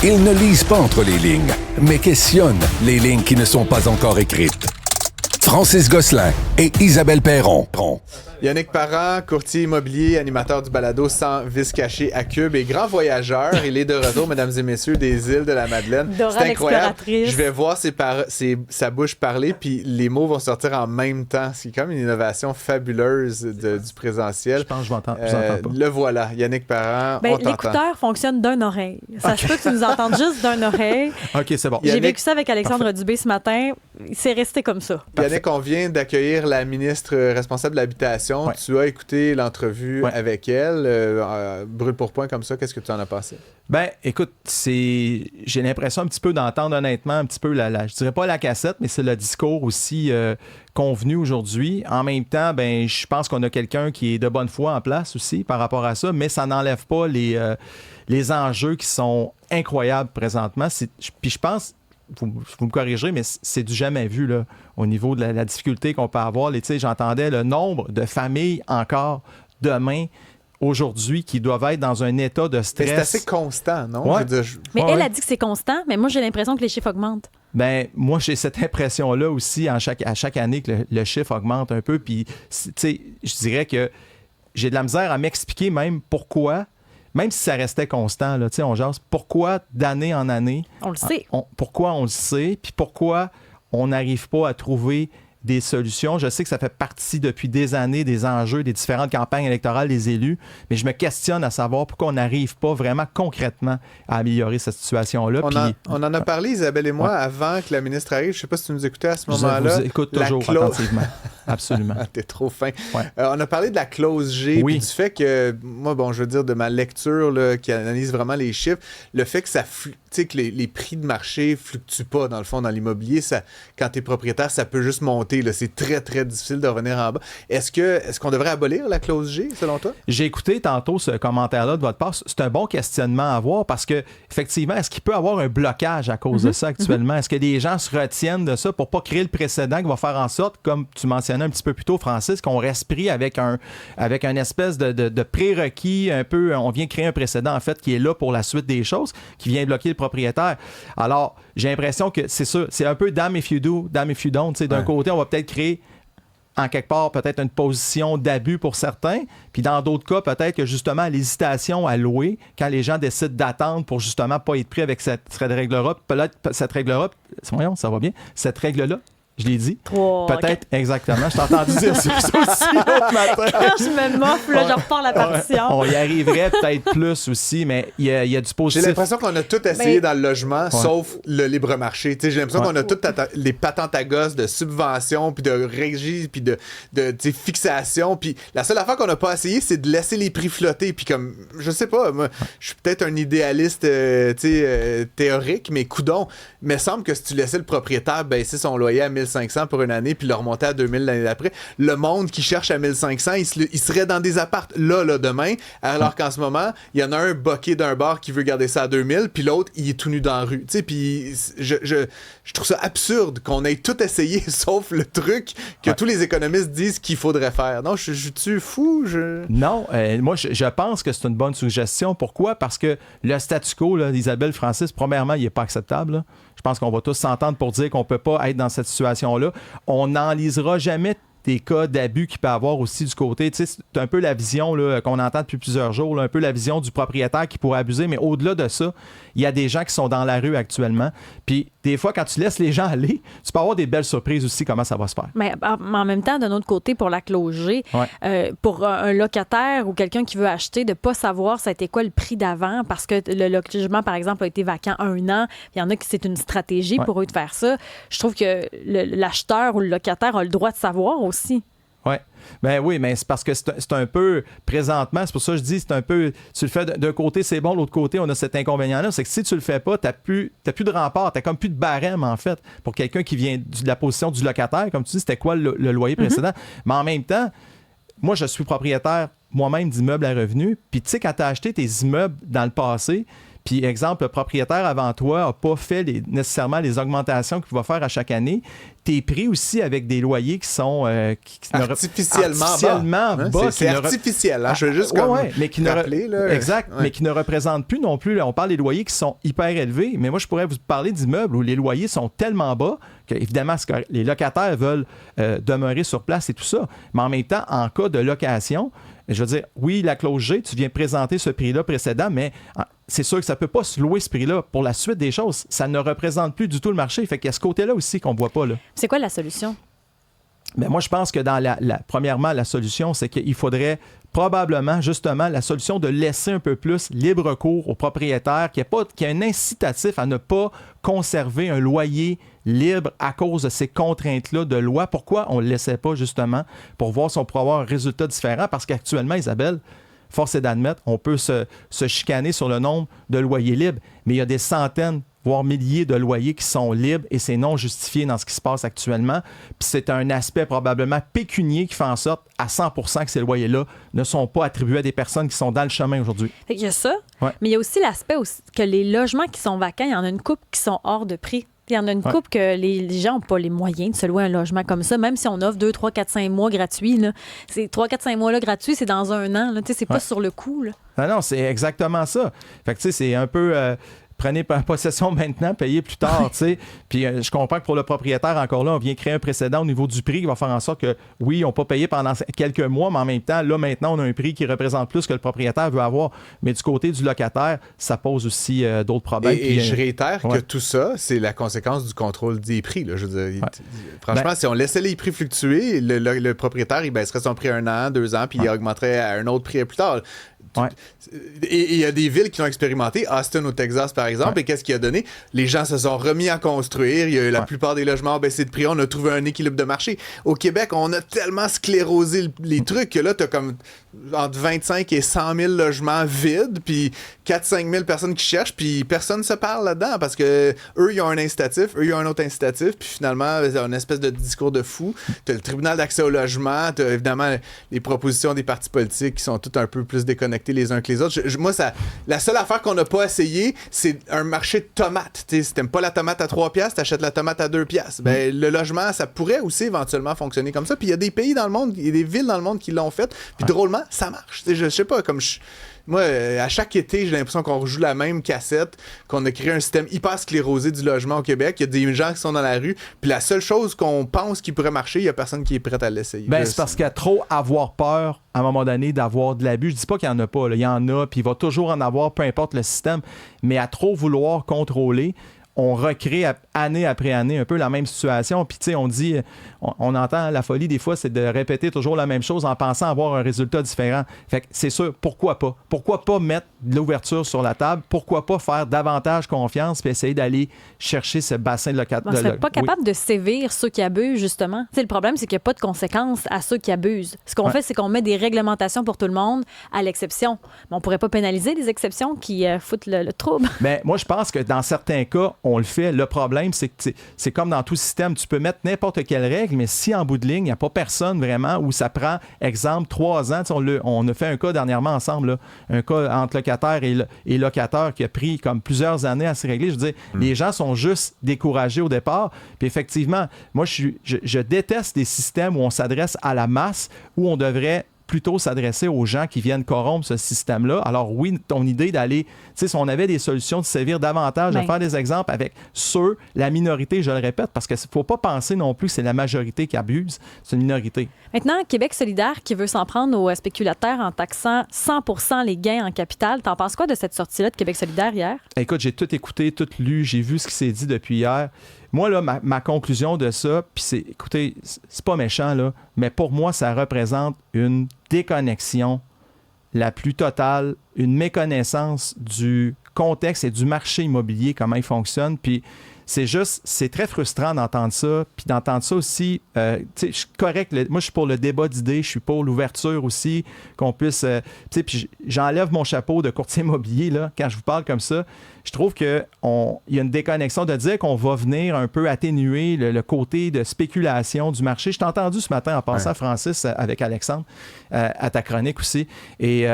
Ils ne lisent pas entre les lignes, mais questionnent les lignes qui ne sont pas encore écrites. Francis Gosselin et Isabelle Perron. Yannick Parent, courtier immobilier, animateur du balado Sans vice caché à Cube et grand voyageur. Il est de retour, mesdames et messieurs, des îles de la Madeleine. Dora C'est incroyable. l'exploratrice. Je vais voir sa bouche parler, puis les mots vont sortir en même temps. C'est comme une innovation fabuleuse du présentiel. Je pense que je vous entends pas. Le voilà, Yannick Parent, on t'entend. L'écouteur fonctionne d'une oreille. Ça se peut que tu nous entendes juste d'une oreille. OK, c'est bon. J'ai vécu ça avec Alexandre Dubé ce matin. C'est resté comme ça. Yannick, on vient d'accueillir la ministre responsable de l'habitation. Ouais. Tu as écouté l'entrevue avec elle. Brûle pour point comme ça, qu'est-ce que tu en as pensé? Ben, écoute, j'ai l'impression un petit peu d'entendre honnêtement un petit peu je dirais pas la cassette, mais c'est le discours aussi convenu aujourd'hui. En même temps, ben, je pense qu'on a quelqu'un qui est de bonne foi en place aussi par rapport à ça, mais ça n'enlève pas les enjeux qui sont incroyables présentement. Puis je pense, vous me corrigerez, mais c'est du jamais vu là, au niveau de la difficulté qu'on peut avoir. J'entendais le nombre de familles encore demain, aujourd'hui, qui doivent être dans un état de stress. Mais c'est assez constant, non? Ouais. Mais elle a dit que c'est constant, mais moi, j'ai l'impression que les chiffres augmentent. Ben, moi, j'ai cette impression-là aussi à chaque année que le chiffre augmente un peu. Puis, tu sais, je dirais que j'ai de la misère à m'expliquer même pourquoi. Même si ça restait constant, là, on jase, pourquoi d'année en année... On le sait. Pourquoi on le sait, puis pourquoi on n'arrive pas à trouver des solutions. Je sais que ça fait partie depuis des années des enjeux des différentes campagnes électorales des élus, mais je me questionne à savoir pourquoi on n'arrive pas vraiment concrètement à améliorer cette situation-là. On en a parlé, Isabelle et moi, avant que la ministre arrive. Je ne sais pas si tu nous écoutais à ce moment-là. Je vous écoute toujours attentivement. Absolument. T'es trop fin. Ouais. On a parlé de la clause G, puis du fait que, moi, je veux dire, de ma lecture là, qui analyse vraiment les chiffres, le fait que que les prix de marché fluctuent pas, dans le fond, dans l'immobilier, quand tu es propriétaire, ça peut juste monter. Là. C'est très, très difficile de revenir en bas. Est-ce qu'on devrait abolir la clause G, selon toi? J'ai écouté tantôt ce commentaire-là de votre part. C'est un bon questionnement à avoir parce que, effectivement, est-ce qu'il peut y avoir un blocage à cause de ça actuellement? Est-ce que les gens se retiennent de ça pour pas créer le précédent qui va faire en sorte, comme tu mentionnais un petit peu plus tôt, Francis, qu'on reste pris avec un espèce de prérequis un peu, on vient créer un précédent en fait qui est là pour la suite des choses, qui vient bloquer le propriétaire. Alors, j'ai l'impression que c'est ça, c'est un peu damn if you do, damn if you don't. D'un côté, on va peut-être créer en quelque part peut-être une position d'abus pour certains, puis dans d'autres cas, peut-être que justement l'hésitation à louer, quand les gens décident d'attendre pour justement pas être pris avec cette règle-là, peut-être cette règle-là, voyons, ça va bien, cette règle-là, je l'ai dit. Peut-être, exactement. Je t'ai entendu dire ça aussi l'autre matin. Quand je me moffe, là, je repars la partition. On y arriverait peut-être plus aussi, mais il y a du positif. J'ai l'impression qu'on a tout essayé dans le logement, sauf le libre marché. J'ai l'impression qu'on a toutes les patentes à gosse de subventions, puis de régie, puis de fixation. Puis la seule affaire qu'on n'a pas essayé, c'est de laisser les prix flotter. Puis comme, je sais pas, moi, je suis peut-être un idéaliste théorique, mais coudonc. Mais il semble que si tu laissais le propriétaire baisser son loyer à 1500 pour une année puis le remonter à 2000 l'année d'après, le monde qui cherche à 1500, il serait dans des apparts là demain, alors qu'en ce moment, il y en a un boqué d'un bar qui veut garder ça à 2000 puis l'autre, il est tout nu dans la rue. Puis je trouve ça absurde qu'on ait tout essayé sauf le truc que tous les économistes disent qu'il faudrait faire. Non, je suis fou? Non, moi, je pense que c'est une bonne suggestion. Pourquoi? Parce que le statu quo d'Isabelle Francis, premièrement, il n'est pas acceptable. Là. Je pense qu'on va tous s'entendre pour dire qu'on ne peut pas être dans cette situation-là. On n'enlisera jamais des cas d'abus qu'il peut y avoir aussi du côté. Tu sais, c'est un peu la vision là, qu'on entend depuis plusieurs jours, là, un peu la vision du propriétaire qui pourrait abuser, mais au-delà de ça, il y a des gens qui sont dans la rue actuellement. Puis des fois, quand tu laisses les gens aller, tu peux avoir des belles surprises aussi, comment ça va se faire. Mais en même temps, d'un autre côté, pour la clause G, pour un locataire ou quelqu'un qui veut acheter, de ne pas savoir ça a été quoi le prix d'avant, parce que le logement, par exemple, a été vacant 1 an. Il y en a qui c'est une stratégie pour eux de faire ça. Je trouve que l'acheteur ou le locataire a le droit de savoir aussi. Oui. Ben oui, mais c'est parce que c'est un peu présentement, c'est pour ça que je dis, c'est un peu, tu le fais d'un côté, c'est bon, de l'autre côté, on a cet inconvénient-là, c'est que si tu le fais pas, t'as plus de rempart, t'as comme plus de barème, en fait, pour quelqu'un qui vient de la position du locataire, comme tu dis, c'était quoi le loyer précédent. Mais en même temps, moi, je suis propriétaire moi-même d'immeubles à revenus, puis tu sais, quand t'as acheté tes immeubles dans le passé, puis, exemple, le propriétaire avant toi n'a pas fait nécessairement les augmentations qu'il va faire à chaque année. t'es pris aussi avec des loyers qui sont artificiellement bas. C'est artificiel. Je veux juste mais qui rappeler. Exact, mais qui ne représentent plus non plus. Là, on parle des loyers qui sont hyper élevés, mais moi, je pourrais vous parler d'immeubles où les loyers sont tellement bas que, évidemment, les locataires veulent demeurer sur place et tout ça. Mais en même temps, en cas de location, je veux dire, oui, la clause G, tu viens présenter ce prix-là précédent, mais c'est sûr que ça ne peut pas se louer ce prix-là. Pour la suite des choses, ça ne représente plus du tout le marché. Fait qu'il y a ce côté-là aussi qu'on ne voit pas. Là. C'est quoi la solution? Bien, moi, je pense que premièrement, la solution, c'est qu'il faudrait probablement, justement, la solution de laisser un peu plus libre cours aux propriétaires, qu'il y ait un incitatif à ne pas conserver un loyer libre à cause de ces contraintes-là de loi. Pourquoi on ne le laissait pas, justement, pour voir si on pourrait avoir un résultat différent? Parce qu'actuellement, Isabelle, force est d'admettre, on peut se chicaner sur le nombre de loyers libres, mais il y a des centaines, voire milliers de loyers qui sont libres et c'est non justifié dans ce qui se passe actuellement. Puis c'est un aspect probablement pécunier qui fait en sorte à 100% que ces loyers-là ne sont pas attribués à des personnes qui sont dans le chemin aujourd'hui. Il y a ça, mais il y a aussi l'aspect que les logements qui sont vacants, il y en a une couple qui sont hors de prix. Il y en a une couple que les gens n'ont pas les moyens de se louer un logement comme ça, même si on offre 2, 3, 4, 5 mois gratuits. Là. Ces 3, 4, 5 mois-là gratuits, c'est dans un an. Là. C'est pas sur le coup. Là. Non, c'est exactement ça. Fait que c'est un peu... prenez possession maintenant, payez plus tard, tu sais. Puis je comprends que pour le propriétaire, encore là, on vient créer un précédent au niveau du prix qui va faire en sorte que, oui, on peut payer pendant quelques mois, mais en même temps, là, maintenant, on a un prix qui représente plus que le propriétaire veut avoir. Mais du côté du locataire, ça pose aussi d'autres problèmes. Et je réitère que tout ça, c'est la conséquence du contrôle des prix. Là. Je veux dire, franchement, si on laissait les prix fluctuer, le propriétaire, il baisserait son prix 1 an, 2 ans, puis il augmenterait à un autre prix plus tard. Et il y a des villes qui l'ont expérimenté, Austin au Texas par exemple, et qu'est-ce qui a donné? Les gens se sont remis à construire, il y a eu la plupart des logements ont baissé de prix, on a trouvé un équilibre de marché. Au Québec, on a tellement sclérosé les trucs que là, t'as comme entre 25 et 100 000 logements vides, puis 4-5 000 personnes qui cherchent, puis personne ne se parle là-dedans, parce que eux, ils ont un incitatif, eux, ils ont un autre incitatif, puis finalement, c'est une espèce de discours de fou. T'as le tribunal d'accès au logement, t'as évidemment les propositions des partis politiques qui sont toutes un peu plus déconnectées les uns que les autres. Moi, la seule affaire qu'on n'a pas essayé, c'est un marché de tomates. T'sais, si t'aimes pas la tomate à 3$, t'achètes la tomate à 2$. Ben, le logement, ça pourrait aussi éventuellement fonctionner comme ça. Puis il y a des pays dans le monde, il y a des villes dans le monde qui l'ont fait. Puis drôlement, ça marche. Je sais pas, comme moi, à chaque été, j'ai l'impression qu'on rejoue la même cassette, qu'on a créé un système hyper sclérosé du logement au Québec. Il y a des gens qui sont dans la rue. Puis la seule chose qu'on pense qui pourrait marcher, il n'y a personne qui est prêt à l'essayer. Ben, c'est parce qu'il y a trop avoir peur, à un moment donné, d'avoir de l'abus. Je dis pas qu'il n'y en a pas. Là. Il y en a, puis il va toujours en avoir, peu importe le système. Mais à trop vouloir contrôler, on recrée année après année un peu la même situation. Puis, tu sais, on dit, on entend la folie des fois, c'est de répéter toujours la même chose en pensant avoir un résultat différent. Fait que c'est sûr, pourquoi pas? Pourquoi pas mettre de l'ouverture sur la table? Pourquoi pas faire davantage confiance puis essayer d'aller chercher ce bassin de locataires? On ne serait pas capable de sévir ceux qui abusent, justement. Tu sais, le problème, c'est qu'il n'y a pas de conséquences à ceux qui abusent. Ce qu'on fait, c'est qu'on met des réglementations pour tout le monde à l'exception. Mais on ne pourrait pas pénaliser les exceptions qui foutent le trouble. Bien, moi, je pense que dans certains cas, on le fait. Le problème, c'est que c'est comme dans tout système. Tu peux mettre n'importe quelle règle, mais si en bout de ligne, il n'y a pas personne vraiment où ça prend, exemple, 3 ans. On a fait un cas dernièrement ensemble, là, un cas entre locataire et locataire qui a pris comme plusieurs années à se régler. Je veux dire, les gens sont juste découragés au départ. Puis effectivement, moi, je déteste des systèmes où on s'adresse à la masse, où on devrait plutôt s'adresser aux gens qui viennent corrompre ce système-là. Alors oui, ton idée d'aller, tu sais, si on avait des solutions de sévir davantage, de faire des exemples avec la minorité, je le répète, parce qu'il ne faut pas penser non plus que c'est la majorité qui abuse, c'est une minorité. Maintenant, Québec solidaire qui veut s'en prendre aux spéculateurs en taxant 100% les gains en capital. T'en penses quoi de cette sortie-là de Québec solidaire hier? Écoute, j'ai tout écouté, tout lu, j'ai vu ce qui s'est dit depuis hier. Moi, là, ma conclusion de ça, puis écoutez, c'est pas méchant, là, mais pour moi, ça représente une déconnexion la plus totale, une méconnaissance du contexte et du marché immobilier, comment il fonctionne, puis c'est très frustrant d'entendre ça, puis d'entendre ça aussi, tu sais, je suis correct, moi je suis pour le débat d'idées, je suis pour l'ouverture aussi, qu'on puisse, tu sais, puis j'enlève mon chapeau de courtier immobilier, là, quand je vous parle comme ça, je trouve qu'il y a une déconnexion de dire qu'on va venir un peu atténuer le côté de spéculation du marché. Je t'ai entendu ce matin en passant, Francis, avec Alexandre, à ta chronique aussi, et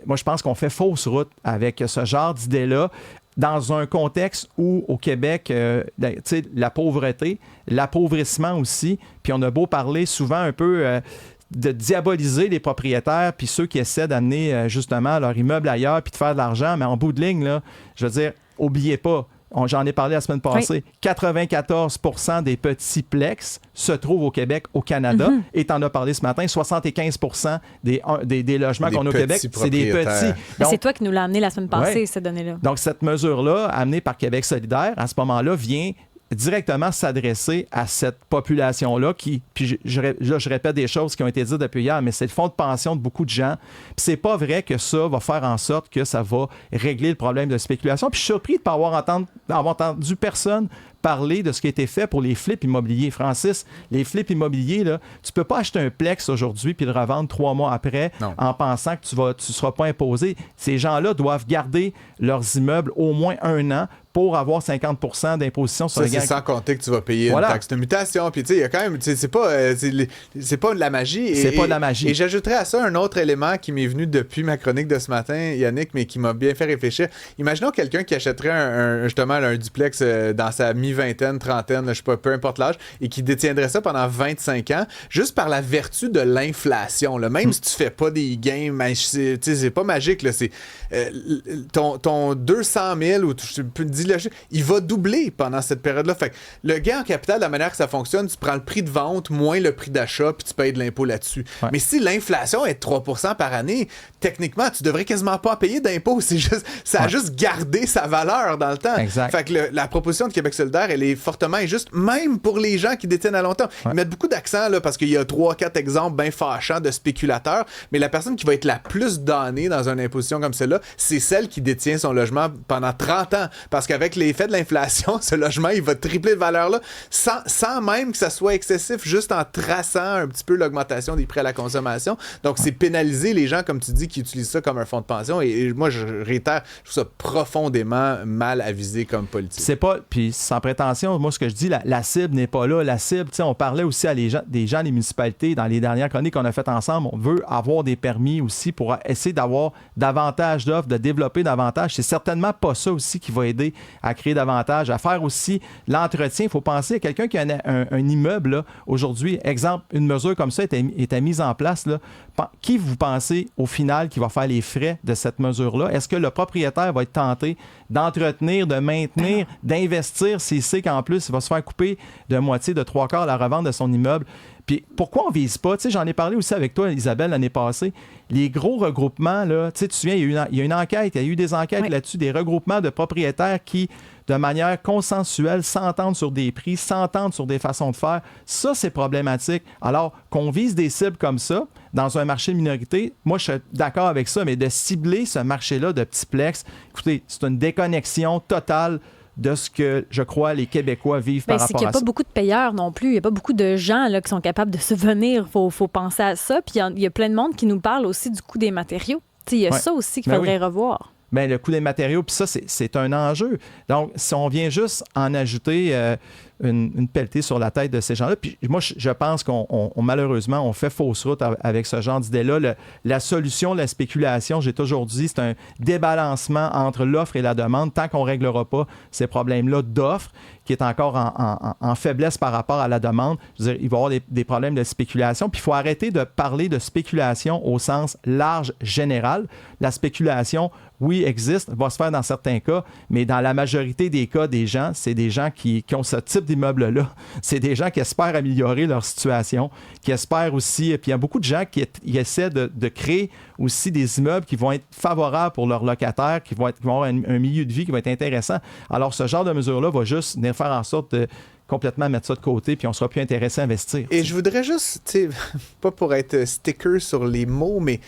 moi je pense qu'on fait fausse route avec ce genre d'idées-là. dans un contexte où, au Québec, la pauvreté, l'appauvrissement aussi, puis on a beau parler souvent un peu de diaboliser les propriétaires puis ceux qui essaient d'amener justement leur immeuble ailleurs puis de faire de l'argent, mais en bout de ligne, là, je veux dire, oubliez pas, j'en ai parlé la semaine passée, 94% des petits plex se trouvent au Québec, au Canada, et tu en as parlé ce matin, 75% des logements qu'on a au Québec, c'est des petits. Donc, c'est toi qui nous l'as amené la semaine passée, ces données-là. Donc, cette mesure-là, amenée par Québec solidaire, à ce moment-là, vient directement s'adresser à cette population-là qui, puis je répète des choses qui ont été dites depuis hier, mais c'est le fonds de pension de beaucoup de gens. Puis c'est pas vrai que ça va faire en sorte que ça va régler le problème de spéculation. Puis je suis surpris de ne pas avoir entendu personne parler de ce qui a été fait pour les flips immobiliers. Francis, les flips immobiliers, là, tu peux pas acheter un plex aujourd'hui puis le revendre 3 mois après en pensant que tu ne seras pas imposé. Ces gens-là doivent garder leurs immeubles au moins 1 an pour avoir 50% d'imposition sur les gains. C'est sans compter que tu vas payer une taxe de mutation. Puis, tu sais, il y a quand même, c'est pas de la magie. C'est pas de la magie. Et j'ajouterais à ça un autre élément qui m'est venu depuis ma chronique de ce matin, Yannick, mais qui m'a bien fait réfléchir. Imaginons quelqu'un qui achèterait justement un duplex dans sa mi-vingtaine, trentaine, je sais pas, peu importe l'âge, et qui détiendrait ça pendant 25 ans, juste par la vertu de l'inflation. Là. Même si tu fais pas des gains, c'est pas magique. Là, c'est, ton 200 000, ou je peux te dire, il va doubler pendant cette période-là. Fait que le gain en capital, de la manière que ça fonctionne, tu prends le prix de vente moins le prix d'achat, puis tu payes de l'impôt là-dessus. Ouais. Mais si l'inflation est de 3% par année, techniquement, tu devrais quasiment pas payer d'impôt. C'est juste, ça a juste gardé sa valeur dans le temps. Exact. Fait que la proposition de Québec solidaire, elle est fortement injuste, même pour les gens qui détiennent à longtemps. Ils mettent beaucoup d'accent là, parce qu'il y a 3-4 exemples bien fâchants de spéculateurs, mais la personne qui va être la plus damnée dans une imposition comme celle-là, c'est celle qui détient son logement pendant 30 ans. Parce qu'avec l'effet de l'inflation, ce logement, il va tripler de valeur là, sans même que ça soit excessif, juste en traçant un petit peu l'augmentation des prêts à la consommation. Donc, c'est pénaliser les gens, comme tu dis, qui utilisent ça comme un fonds de pension. Et moi, je réitère, je trouve ça profondément mal avisé comme politique. C'est pas, puis sans prétention, moi, ce que je dis, la cible n'est pas là. La cible, tu sais, on parlait aussi à des gens des municipalités dans les dernières chroniques qu'on a faites ensemble. On veut avoir des permis aussi pour essayer d'avoir davantage d'offres, de développer davantage. C'est certainement pas ça aussi qui va aider à créer davantage, à faire aussi l'entretien. Il faut penser à quelqu'un qui a un immeuble là, aujourd'hui. Exemple, une mesure comme ça était mise en place. Là. Qui vous pensez au final qui va faire les frais de cette mesure-là? Est-ce que le propriétaire va être tenté d'entretenir, de maintenir, d'investir s'il sait qu'en plus, il va se faire couper de moitié, de 3/4 la revente de son immeuble? Puis pourquoi on ne vise pas? Tu sais, j'en ai parlé aussi avec toi, Isabelle, l'année passée. Les gros regroupements, là, tu sais, tu te souviens, il y a une enquête, il y a eu des enquêtes là-dessus, des regroupements de propriétaires qui, de manière consensuelle, s'entendent sur des prix, s'entendent sur des façons de faire. Ça, c'est problématique. Alors, qu'on vise des cibles comme ça, dans un marché de minorité, moi, je suis d'accord avec ça, mais de cibler ce marché-là de petits plex, écoutez, c'est une déconnexion totale de ce que, je crois, les Québécois vivent par rapport à ça. C'est qu'il n'y a pas beaucoup de payeurs non plus. Il n'y a pas beaucoup de gens là, qui sont capables de subvenir. Il faut penser à ça. Puis il y a plein de monde qui nous parle aussi du coût des matériaux. Il y a ça aussi qu'il faudrait revoir. Bien, le coût des matériaux, puis ça, c'est un enjeu. Donc, si on vient juste en ajouter une pelletée sur la tête de ces gens-là, puis moi, je pense qu'on malheureusement, on fait fausse route avec ce genre d'idée-là. La solution de la spéculation, j'ai toujours dit, c'est un débalancement entre l'offre et la demande. Tant qu'on ne réglera pas ces problèmes-là d'offre, qui est encore en faiblesse par rapport à la demande, je veux dire, il va y avoir des problèmes de spéculation. Puis il faut arrêter de parler de spéculation au sens large général. La spéculation, oui, existe, va se faire dans certains cas, mais dans la majorité des cas des gens, c'est des gens qui ont ce type d'immeuble-là. C'est des gens qui espèrent améliorer leur situation, qui espèrent aussi, puis il y a beaucoup de gens qui essaient de créer aussi des immeubles qui vont être favorables pour leurs locataires, qui vont avoir un milieu de vie qui va être intéressant. Alors, ce genre de mesure-là va juste venir faire en sorte de complètement mettre ça de côté, puis on sera plus intéressé à investir. Et je voudrais juste, tu sais, pas pour être sticker sur les mots, mais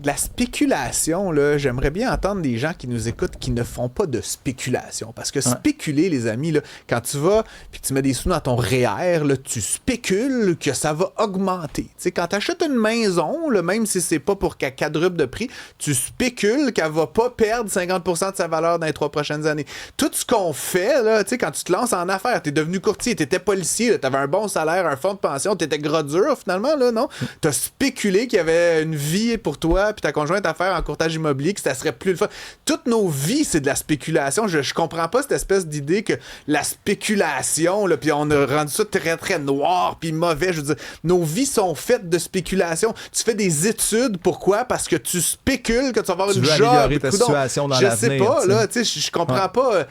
de la spéculation, là, j'aimerais bien entendre des gens qui nous écoutent qui ne font pas de spéculation. Parce que spéculer, les amis, là, quand tu vas puis tu mets des sous dans ton REER, là, tu spécules que ça va augmenter. Tu sais, quand tu achètes une maison, là, même si c'est pas pour qu'elle quadruple de prix, tu spécules qu'elle va pas perdre 50% de sa valeur dans les 3 prochaines années. Tout ce qu'on fait, là, tu sais, quand tu te lances en affaires, tu es devenu courtier, tu étais policier, tu avais un bon salaire, un fonds de pension, tu étais gros dur finalement, là, non? Tu as spéculé qu'il y avait une vie pour toi toi puis ta conjointe à faire en courtage immobilier, que ça serait plus le fun. Toutes nos vies, c'est de la spéculation. Je comprends pas cette espèce d'idée que la spéculation, là, puis on a rendu ça très, très noir puis mauvais. Je veux dire, nos vies sont faites de spéculation. Tu fais des études, pourquoi? Parce que tu spécules que tu vas avoir une job. Améliorer ta situation dans l'avenir. Je sais pas, là, tu sais, je comprends pas.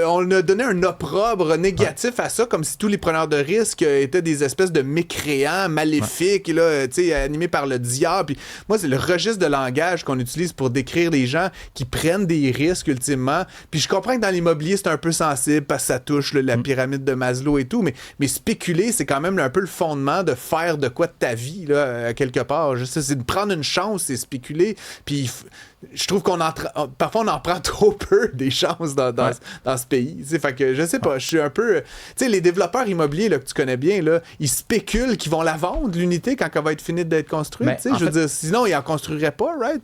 On a donné un opprobre négatif à ça, comme si tous les preneurs de risques étaient des espèces de mécréants maléfiques, là, animés par le diable. Puis moi, c'est le registre de langage qu'on utilise pour décrire des gens qui prennent des risques ultimement. Puis je comprends que dans l'immobilier, c'est un peu sensible parce que ça touche la pyramide de Maslow et tout, mais spéculer, c'est quand même un peu le fondement de faire de quoi de ta vie, là, quelque part. Je sais, c'est de prendre une chance, c'est spéculer. Puis je trouve parfois on en prend trop peu des chances dans ce pays. Fait que je sais pas, je suis un peu... Tu sais, les développeurs immobiliers là, que tu connais bien, là, ils spéculent qu'ils vont la vendre, l'unité, quand elle va être finie d'être construite. Je veux dire, sinon, ils en construiraient pas, right?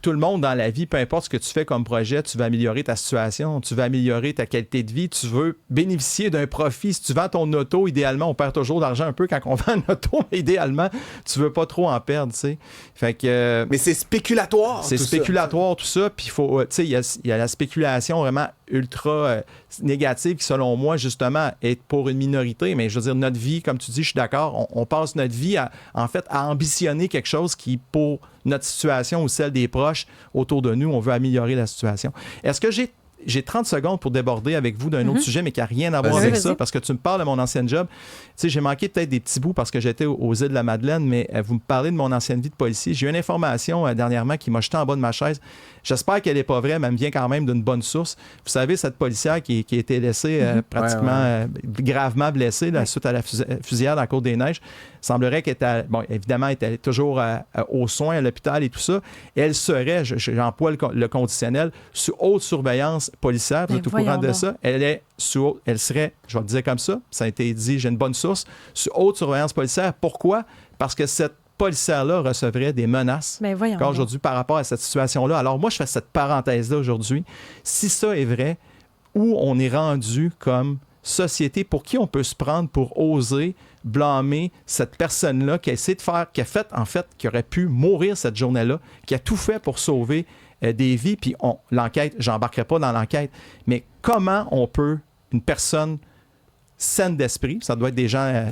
Tout le monde dans la vie, peu importe ce que tu fais comme projet, tu veux améliorer ta situation, tu veux améliorer ta qualité de vie, tu veux bénéficier d'un profit. Si tu vends ton auto, idéalement, on perd toujours d'argent un peu quand on vend une auto, mais idéalement, tu veux pas trop en perdre, tu sais. Fait que... Mais c'est spéculatoire. C'est spéculatoire, tout ça. Puis il faut, tu sais, il y a la spéculation vraiment ultra négative qui, selon moi, justement, est pour une minorité. Mais je veux dire, notre vie, comme tu dis, je suis d'accord, on passe notre vie à ambitionner quelque chose qui, pour notre situation ou celle des proches autour de nous, on veut améliorer la situation. Est-ce que j'ai 30 secondes pour déborder avec vous d'un autre sujet, mais qui n'a rien à voir avec ça, parce que tu me parles de mon ancien job. Tu sais, j'ai manqué peut-être des petits bouts parce que j'étais aux îles de la Madeleine, mais vous me parlez de mon ancienne vie de policier. J'ai eu une information dernièrement qui m'a jeté en bas de ma chaise. J'espère qu'elle n'est pas vraie, mais elle me vient quand même d'une bonne source. Vous savez, cette policière qui a été laissée pratiquement gravement blessée suite à la fusillade en Côte-des-Neiges, semblerait qu'elle était, évidemment, elle était toujours aux soins à l'hôpital et tout ça. Elle serait, j'emploie le conditionnel, sous haute surveillance policière. Vous êtes au courant de ça? Elle serait, je vais le dire comme ça a été dit, j'ai une bonne source, sous haute surveillance policière. Pourquoi? Parce que cette policière-là recevrait des menaces aujourd'hui par rapport à cette situation-là. Alors moi, je fais cette parenthèse-là aujourd'hui. Si ça est vrai, où on est rendu comme société, pour qui on peut se prendre pour oser blâmer cette personne-là qui a essayé de faire, qui aurait pu mourir cette journée-là, qui a tout fait pour sauver des vies, puis l'enquête, j'embarquerai pas dans l'enquête, mais comment on peut, une personne saine d'esprit, ça doit être des gens...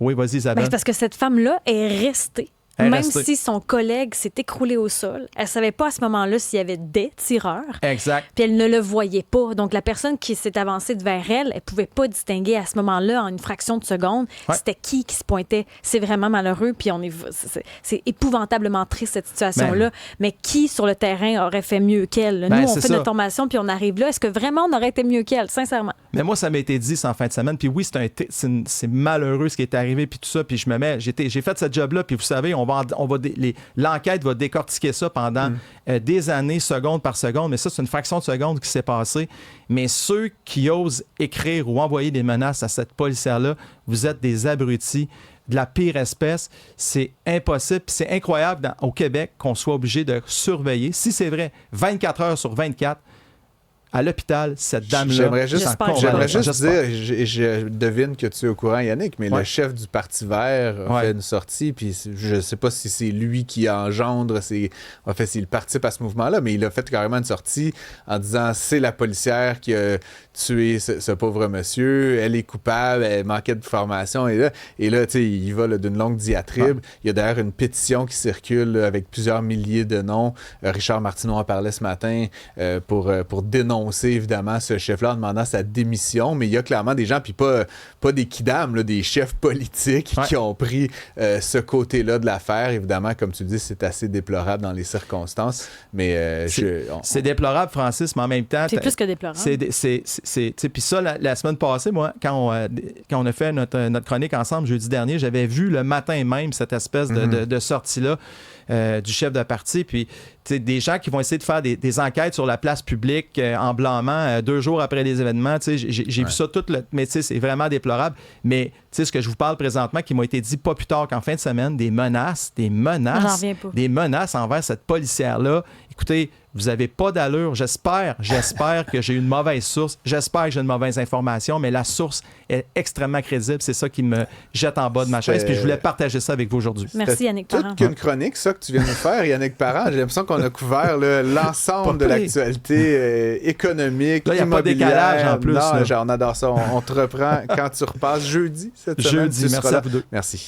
oui, vas-y, Isabelle. C'est parce que cette femme-là est restée. Même si son collègue s'est écroulé au sol, elle ne savait pas à ce moment-là s'il y avait des tireurs. Exact. Puis elle ne le voyait pas. Donc, la personne qui s'est avancée vers elle ne pouvait pas distinguer à ce moment-là, en une fraction de seconde, c'était qui se pointait. C'est vraiment malheureux. Puis c'est épouvantablement triste, cette situation-là. Mais qui, sur le terrain, aurait fait mieux qu'elle? Nous, on fait notre formation, puis on arrive là. Est-ce que vraiment on aurait été mieux qu'elle, sincèrement? Mais moi, ça m'a été dit en fin de semaine. Puis oui, c'est malheureux ce qui est arrivé, puis tout ça. Puis j'ai fait ce job-là, puis vous savez, l'enquête va décortiquer ça pendant des années, seconde par seconde, mais ça, c'est une fraction de seconde qui s'est passée. Mais ceux qui osent écrire ou envoyer des menaces à cette policière-là, vous êtes des abrutis de la pire espèce. C'est impossible. Puis c'est incroyable au Québec qu'on soit obligé de surveiller, si c'est vrai, 24 heures sur 24, à l'hôpital, cette dame-là. J'aimerais juste dire, je devine que tu es au courant, Yannick, mais le chef du Parti vert a fait une sortie, puis je ne sais pas si c'est lui qui engendre, s'il participe à ce mouvement-là, mais il a fait carrément une sortie en disant c'est la policière qui a tué ce pauvre monsieur, elle est coupable, elle manquait de formation, et là tu sais, il va d'une longue diatribe. Il y a d'ailleurs une pétition qui circule avec plusieurs milliers de noms. Richard Martineau en parlait ce matin pour dénoncer évidemment ce chef-là en demandant sa démission, mais il y a clairement des gens, puis pas des kidams, là, des chefs politiques qui ont pris ce côté-là de l'affaire. Évidemment, comme tu dis, c'est assez déplorable dans les circonstances, mais c'est déplorable, Francis, mais en même temps... C'est plus que déplorable. Puis ça, la semaine passée, moi, quand on a fait notre chronique ensemble jeudi dernier, j'avais vu le matin même cette espèce de sortie-là du chef de parti, puis des gens qui vont essayer de faire des enquêtes sur la place publique en blâmant 2 jours après les événements. J'ai vu ça tout mais c'est vraiment déplorable. Mais ce que je vous parle présentement, qui m'a été dit pas plus tard qu'en fin de semaine, des menaces envers cette policière-là. Écoutez, vous n'avez pas d'allure. J'espère que j'ai une mauvaise source. J'espère que j'ai une mauvaise information, mais la source est extrêmement crédible. C'est ça qui me jette en bas de ma chaise. Puis je voulais partager ça avec vous aujourd'hui. Merci, Yannick Parent. C'est qu'une chronique, ça, que tu viens de nous faire, Yannick Parent. J'ai l'impression qu'on a couvert l'ensemble de l'actualité économique, là, il n'y a pas de décalage en plus. Non, on adore ça. On te reprend quand tu repasses jeudi cette semaine. Jeudi, merci à vous deux. Merci.